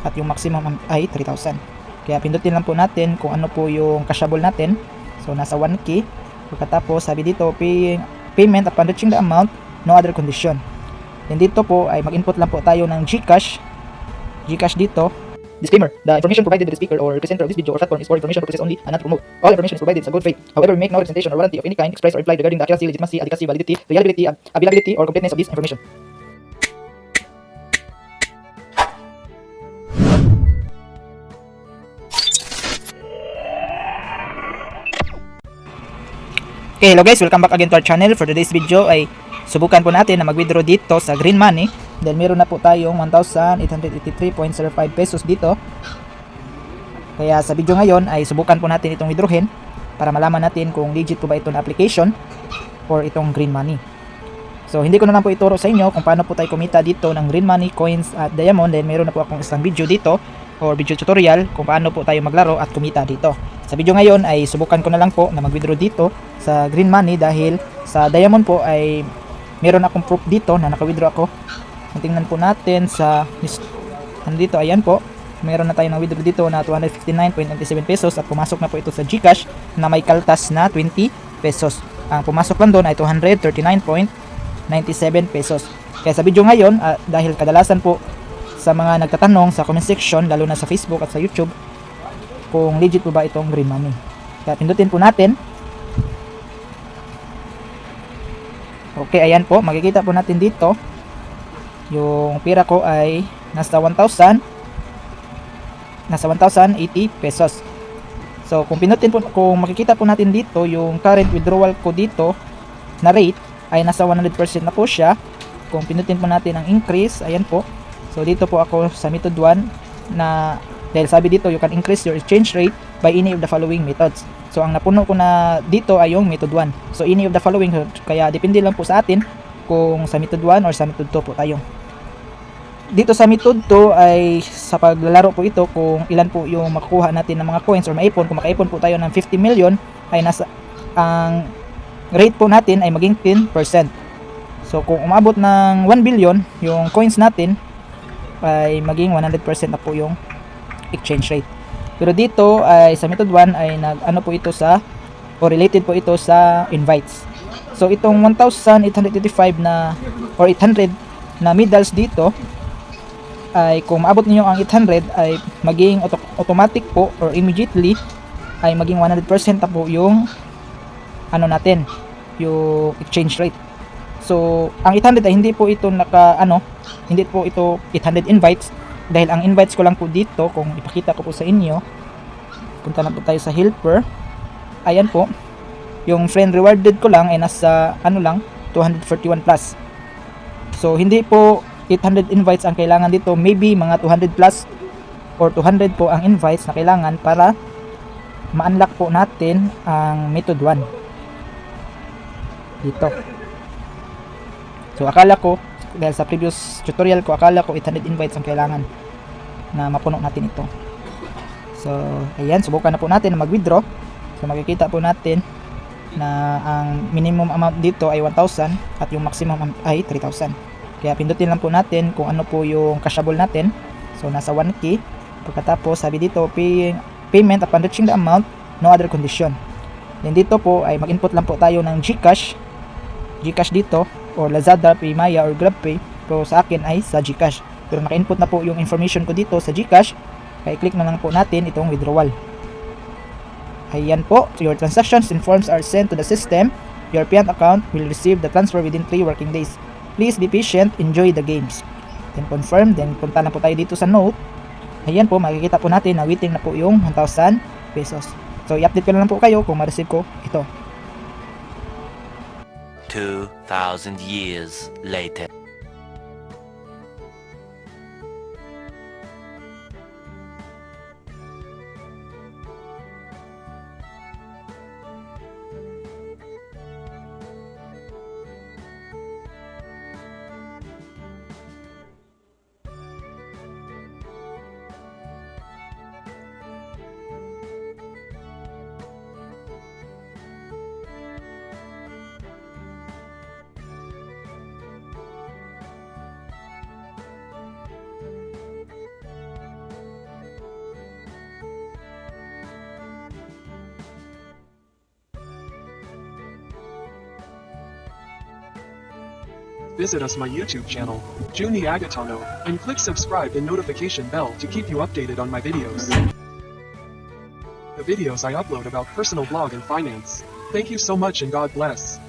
at yung maximum ay 3,000. Kaya pindutin lang po natin kung ano po yung cashable natin. So nasa 1k. Pagkatapos sabi dito payment upon reaching the amount, no other condition. Then dito po ay mag-input lang po tayo ng Gcash dito. Disclaimer: the information provided by the speaker or presenter of this video or platform is for information purposes only and not to promote. All information is provided in good faith. However, we make no representation or warranty of any kind expressed or implied regarding the accuracy, legitimacy, adequacy, validity, reliability, availability, or completeness of this information. Okay, hello guys, welcome back again to our channel. For today's video ay subukan po natin na mag-withdraw dito sa Green Money. Dahil meron na po tayong 1,883.05 pesos dito. Kaya sa video ngayon ay subukan po natin itong withdrawin para malaman natin kung legit po ba ito na application or itong Green Money. So hindi ko na lang po ituro sa inyo kung paano po tayo kumita dito ng Green Money, coins at diamond. Dahil meron na po akong isang video dito or video tutorial kung paano po tayo maglaro at kumita dito. Sa video ngayon ay subukan ko na lang po na mag-withdraw dito sa Green Money dahil sa diamond po ay meron akong proof dito na naka-withdraw ako. Tingnan po natin sa dito, ayan po. Meron na tayo ng withdraw dito na 259.97 pesos at pumasok na po ito sa Gcash na may kaltas na 20 pesos. Ang pumasok lang doon ay 239.97 pesos. Kaya sa video ngayon, dahil kadalasan po sa mga nagtatanong sa comment section, lalo na sa Facebook at sa YouTube, kung legit po ba itong Green Money. Kaya pindutin po natin. Okay, ayan po, makikita po natin dito yung pira ko ay nasa 1,080 pesos. So kung pinutin po, kung makikita po natin dito yung current withdrawal ko dito na rate ay nasa 100% na po siya. Kung pinutin po natin ang increase, ayan po. So dito po ako sa method 1 na dahil sabi dito you can increase your exchange rate by any of the following methods. So ang napuno ko na dito ay yung method 1. So any of the following, kaya depende lang po sa atin kung sa method 1 or sa method 2 po tayo. Dito sa method 2 ay sa paglalaro po ito kung ilan po yung makukuha natin ng mga coins or maipon. Kung makaipon po tayo ng 50 million ay nasa ang rate po natin ay maging 10%. So kung umabot ng 1 billion yung coins natin ay maging 100% na po yung exchange rate. Pero dito ay sa method 1 ay ano po ito sa o related po ito sa invites. So itong 1,885 na or 800 na medals dito ay kung maabot niyo ang 800 ay maging automatic po or immediately ay maging 100% na po yung ano natin, yung exchange rate. So ang 800 ay hindi po ito hindi po ito 800 invites dahil ang invites ko lang po dito, kung ipakita ko po sa inyo, punta na po tayo sa helper. Ayan po, yung friend rewarded ko lang ay nasa 241 plus. So hindi po 800 invites ang kailangan dito, maybe mga 200 plus or 200 po ang invites na kailangan para ma-unlock po natin ang method 1 dito. So akala ko, dahil sa previous tutorial ko, akala ko 800 invites ang kailangan na mapuno natin ito. So ayan, subukan na po natin na mag-withdraw. So makikita po natin na ang minimum amount dito ay 1,000 at yung maximum ay 3,000. Kaya pindutin lang po natin kung ano po yung cashable natin. So nasa 1k. Pagkatapos sabi dito payment upon reaching the amount, no other condition. Then dito po ay mag-input lang po tayo ng Gcash dito or Lazada, Paymaya or GrabPay. Pero sa akin ay sa Gcash. Pero naka-input na po yung information ko dito sa Gcash. Kaya i-click na lang po natin itong withdrawal. Ayan po, your transactions and forms are sent to the system. Your Piant account will receive the transfer within 3 working days. Please be patient, enjoy the games. Then confirm, then punta na po tayo dito sa note. Ayan po, makikita po natin na waiting na po yung 1,000 pesos. So i-update ko na lang po kayo kung ma-receive ko ito. 2,000 years later. visit us my YouTube channel, Juni Agatano, and click subscribe and notification bell to keep you updated on my videos. The videos I upload about personal blog and finance. Thank you so much and God bless.